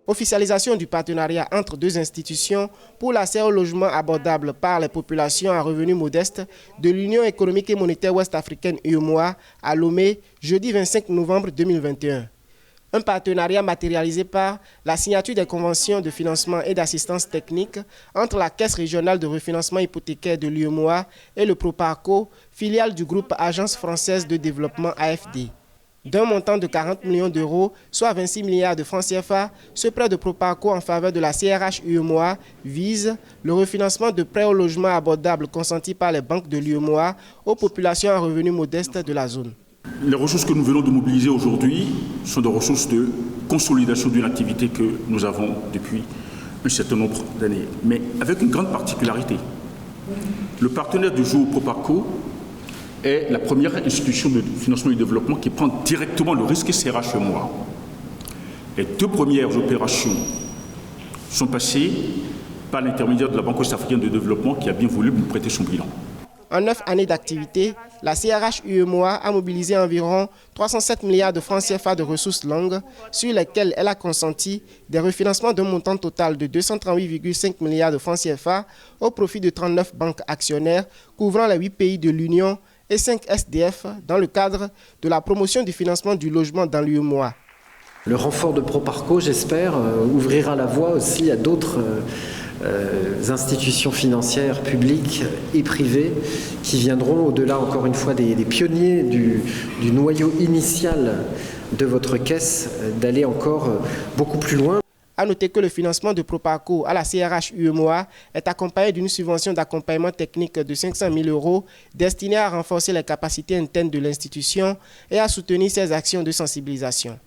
Officialisation du partenariat entre deux institutions pour l'accès au logement abordable par les populations à revenus modestes de l'Union économique et monétaire ouest-africaine UEMOA à Lomé, jeudi 25 novembre 2021. Un partenariat matérialisé par la signature des conventions de financement et d'assistance technique entre la Caisse régionale de refinancement hypothécaire de l'UEMOA et le Proparco, filiale du groupe Agence française de développement AFD. D'un montant de 40 millions d'euros, soit 26 milliards de francs CFA, ce prêt de Proparco en faveur de la CRH UEMOA vise le refinancement de prêts au logement abordable consentis par les banques de l'UEMOA aux populations à revenus modestes de la zone. Les ressources que nous venons de mobiliser aujourd'hui sont des ressources de consolidation d'une activité que nous avons depuis un certain nombre d'années, mais avec une grande particularité. Le partenaire du jour, Proparco, est la première institution de financement et de développement qui prend directement le risque CRH UEMOA. Les deux premières opérations sont passées par l'intermédiaire de la Banque ouest-africaine de développement qui a bien voulu nous prêter son bilan. En 9 années d'activité, la CRH UEMOA a mobilisé environ 307 milliards de francs CFA de ressources longues sur lesquelles elle a consenti des refinancements d'un montant total de 238,5 milliards de francs CFA au profit de 39 banques actionnaires couvrant les 8 pays de l'Union et 5 SDF dans le cadre de la promotion du financement du logement dans l'UEMOA. Le renfort de Proparco, j'espère, ouvrira la voie aussi à d'autres institutions financières publiques et privées qui viendront au-delà, encore une fois, des pionniers du noyau initial de votre caisse, d'aller encore beaucoup plus loin. A noter que le financement de Proparco à la CRH UEMOA est accompagné d'une subvention d'accompagnement technique de 500 000 € destinée à renforcer les capacités internes de l'institution et à soutenir ses actions de sensibilisation.